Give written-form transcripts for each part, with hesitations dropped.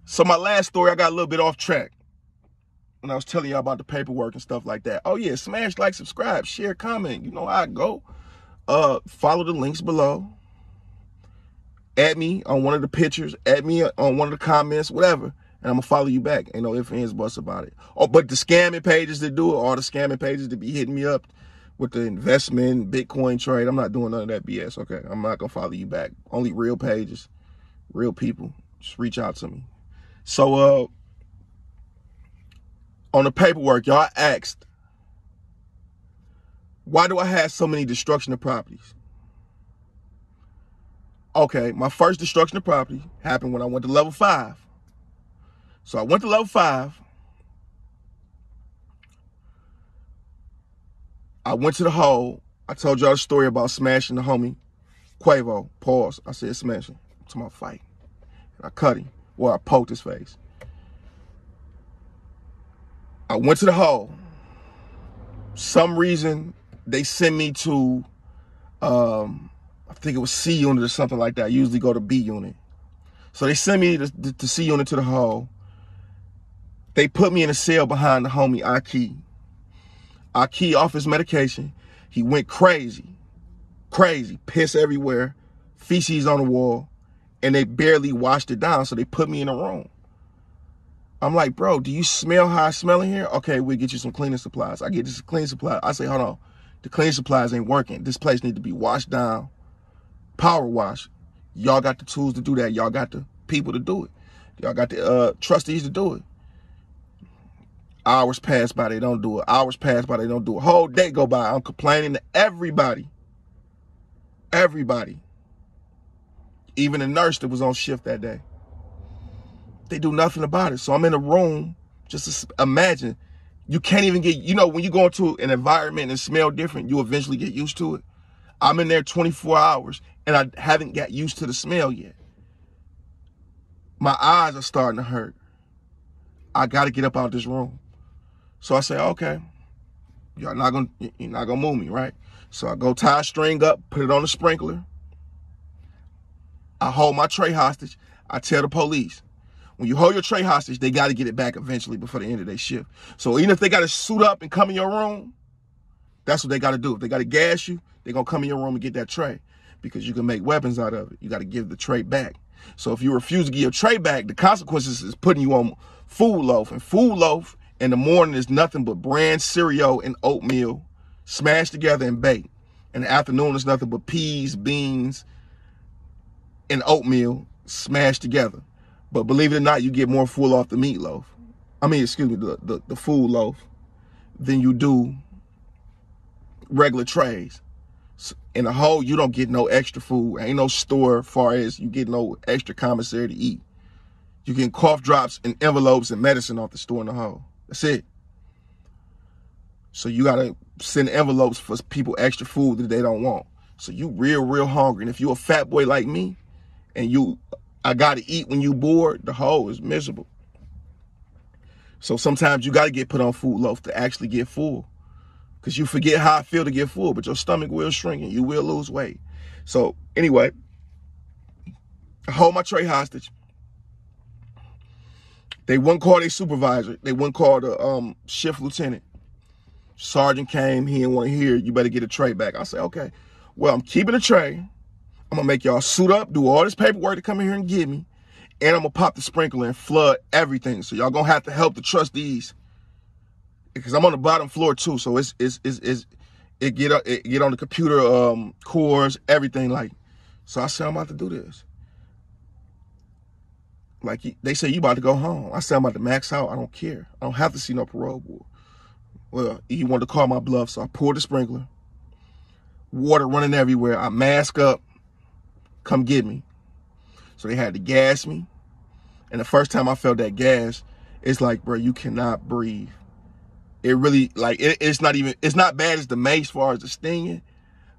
So my last story, I got a little bit off track when I was telling y'all about the paperwork and stuff like that. Oh yeah, smash like, subscribe, share, comment. You know how I go. Follow the links below. Add me on one of the pictures. Add me on one of the comments, whatever. And I'm going to follow you back. Ain't no ifs, ands, buts about it. Oh, but the scamming pages that do it, all the scamming pages that be hitting me up with the investment, Bitcoin trade, I'm not doing none of that BS, okay? I'm not going to follow you back. Only real pages, real people. Just reach out to me. So, on the paperwork, y'all asked, why do I have so many destruction of properties? Okay, my first destruction of property happened when I went to level 5. So I went to level 5. I went to the hole. I told y'all the story about smashing the homie Quavo. Pause. I said smashing. To my fight. And I cut him. Or I poked his face. I went to the hole. Some reason they sent me to, I think it was C unit or something like that. I usually go to B unit. So they sent me to C unit to the hole. They put me in a cell behind the homie Aki. Aki off his medication. He went crazy. Crazy. Piss everywhere. Feces on the wall. And they barely washed it down, so they put me in a room. I'm like, bro, do you smell how I smell in here? Okay, we'll get you some cleaning supplies. I get this cleaning supply. I say, hold on. The cleaning supplies ain't working. This place need to be washed down. Power wash. Y'all got the tools to do that. Y'all got the people to do it. Y'all got the trustees to do it. Hours pass by, they don't do it. Hours pass by, they don't do it. Whole day go by, I'm complaining to everybody. Everybody. Even the nurse that was on shift that day. They do nothing about it. So I'm in a room, just imagine, you can't even get, you know, when you go into an environment and smell different, you eventually get used to it. I'm in there 24 hours and I haven't got used to the smell yet. My eyes are starting to hurt. I got to get up out of this room. So I say, okay, you're not gonna move me, right? So I go tie a string up, put it on the sprinkler. I hold my tray hostage. I tell the police, when you hold your tray hostage, they got to get it back eventually before the end of their shift. So even if they got to suit up and come in your room, that's what they got to do. If they got to gas you, they're going to come in your room and get that tray because you can make weapons out of it. You got to give the tray back. So if you refuse to give your tray back, the consequences is putting you on food loaf. And food loaf in the morning is nothing but bran cereal and oatmeal smashed together and baked. In the afternoon is nothing but peas, beans, and oatmeal smashed together. But believe it or not, you get more full off the meatloaf. I mean, excuse me, the food loaf than you do regular trays. In a whole, you don't get no extra food. Ain't no store as far as you get no extra commissary to eat. You get cough drops and envelopes and medicine off the store in the whole. That's it. So you got to send envelopes for people extra food that they don't want. So you real hungry. And if you a fat boy like me and I got to eat when you bored, the whole is miserable. So sometimes you got to get put on food loaf to actually get full. Because you forget how I feel to get full, but your stomach will shrink and you will lose weight. So anyway, I hold my tray hostage. They wouldn't call their supervisor. They wouldn't call the shift lieutenant. Sergeant came, he didn't want to hear, you better get a tray back. I said, okay, well, I'm keeping a tray. I'm going to make y'all suit up, do all this paperwork to come in here and get me. And I'm going to pop the sprinkler and flood everything. So y'all going to have to help the trustees. Because I'm on the bottom floor too. So it get on the computer cores, everything like. So I said, I'm about to do this. Like they say, you about to go home. I said, I'm about to max out. I don't care. I don't have to see no parole board. Well, he wanted to call my bluff. So I poured the sprinkler. Water running everywhere. I mask up. Come get me. So they had to gas me. And the first time I felt that gas, it's like, bro, you cannot breathe. It really, like, it's not bad as the mace as far as the stinging,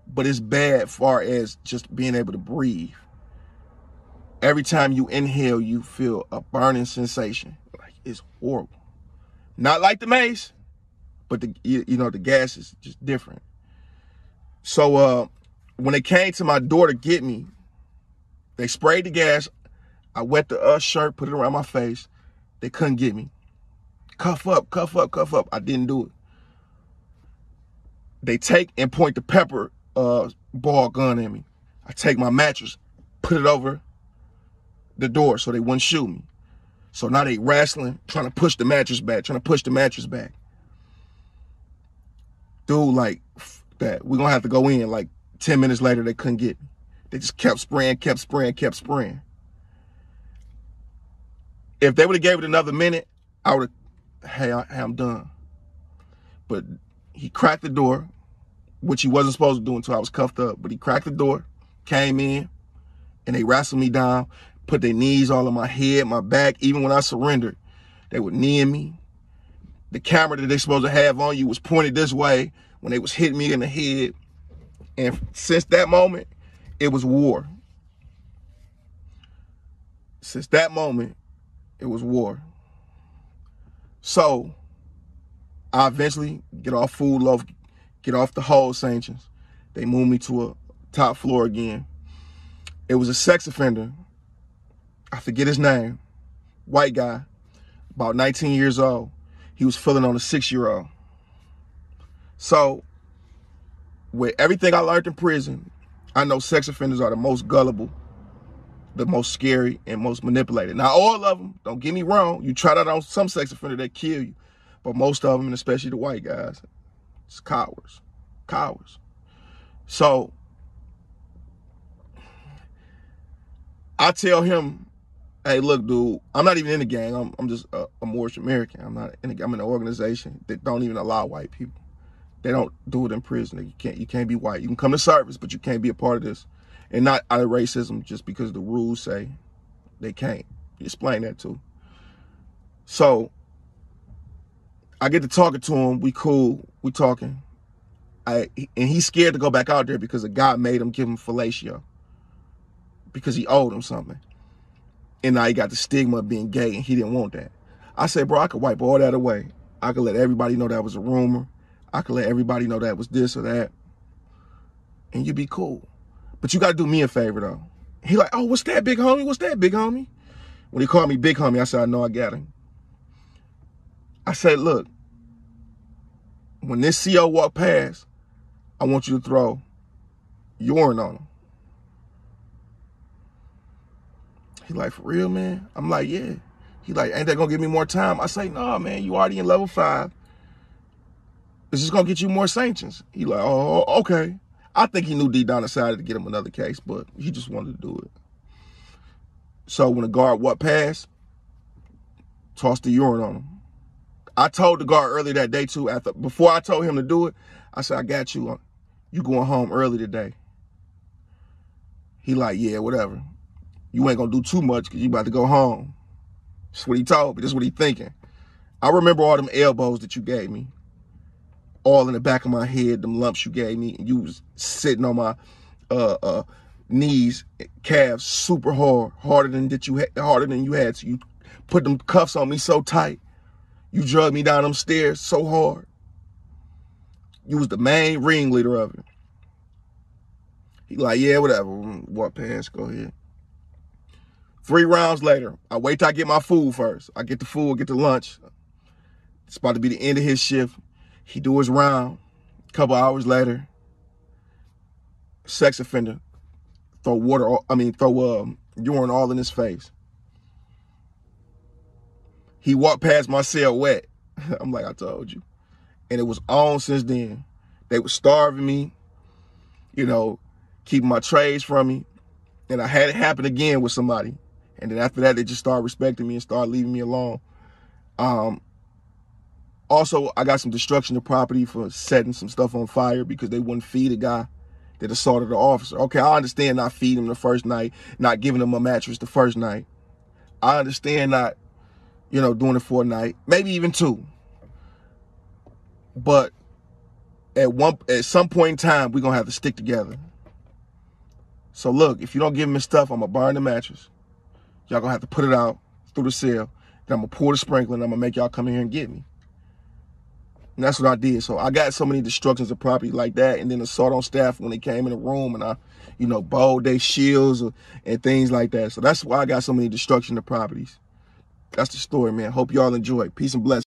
but it's bad as far as just being able to breathe. Every time you inhale, you feel a burning sensation. Like, it's horrible. Not like the mace, but the gas is just different. So when they came to my door to get me, they sprayed the gas. I wet the shirt, put it around my face. They couldn't get me. Cuff up, cuff up, cuff up. I didn't do it. They take and point the pepper ball gun at me. I take my mattress, put it over the door so they wouldn't shoot me. So now they wrestling, trying to push the mattress back. Dude, like, that, we're going to have to go in. Like, 10 minutes later, they couldn't get me. They just kept spraying. If they would have gave it another minute, I would have, hey, I'm done. But he cracked the door, which he wasn't supposed to do until I was cuffed up. But he cracked the door, came in, and they wrestled me down, put their knees all on my head, my back. Even when I surrendered, they would knee me. The camera that they're supposed to have on you was pointed this way when they was hitting me in the head. And since that moment, it was war. Since that moment, it was war. So I eventually get off Food Loaf, get off the hold sanctions. They moved me to a top floor again. It was a sex offender. I forget his name. White guy, about 19 years old. He was filling on a 6-year-old. So with everything I learned in prison, I know sex offenders are the most gullible, the most scary, and most manipulated. Now, all of them, don't get me wrong, you try that on some sex offender, they kill you. But most of them, and especially the white guys, it's cowards. Cowards. So I tell him, hey, look, dude, I'm not even in the gang. I'm just a Moorish American. I'm in an organization that don't even allow white people. They don't do it in prison. You can't be white. You can come to service, but you can't be a part of this. And not out of racism, just because the rules say they can't. You explain that too. So I get to talking to him. We cool. We talking. And he's scared to go back out there because a guy made him give him fellatio because he owed him something. And now he got the stigma of being gay, and he didn't want that. I said, bro, I could wipe all that away. I could let everybody know that was a rumor. I could let everybody know that was this or that. And you'd be cool. But you got to do me a favor, though. He like, oh, what's that, big homie? What's that, big homie? When he called me big homie, I said, I know I got him. I said, look, when this CO walk past, I want you to throw urine on him. He like, for real, man? I'm like, yeah. He like, ain't that gonna give me more time? I say, no, man, you already in level 5. It's just gonna get you more sanctions. He like, oh, okay. I think he knew deep down inside to get him another case, but he just wanted to do it. So when the guard walked past, tossed the urine on him. I told the guard earlier that day too, before I told him to do it, I said, I got you. You going home early today. He like, yeah, whatever. You ain't gonna do too much because you about to go home. That's what he told me. That's what he thinking. I remember all them elbows that you gave me. All in the back of my head, them lumps you gave me. And you was sitting on my knees, calves, super hard, harder than you had. So you put them cuffs on me so tight. You drugged me down them stairs so hard. You was the main ringleader of it. He like, yeah, whatever. Walk past, go ahead. 3 rounds later, I wait till I get my food first. I get the food, get the lunch. It's about to be the end of his shift. He do his round. A couple hours later, sex offender throw urine all in his face. He walked past my cell wet. I'm like, I told you. And it was on since then. They were starving me, you know, keeping my trays from me. And I had it happen again with somebody. And then after that, they just started respecting me and started leaving me alone. Also, I got some destruction of property for setting some stuff on fire because they wouldn't feed a guy that assaulted the officer. Okay, I understand not feeding him the first night, not giving him a mattress the first night. I understand not, you know, doing it for a night, maybe even 2. But at some point in time, we're going to have to stick together. So look, if you don't give him his stuff, I'm going to burn the mattress. Y'all going to have to put it out through the cell. Then I'm going to pour the sprinkler and I'm going to make y'all come in here and get me. And that's what I did. So I got so many destructions of property like that, and then assault on staff when they came in the room, and I, bowled their shields and things like that. So that's why I got so many destruction of properties. That's the story, man. Hope y'all enjoy. Peace and blessings.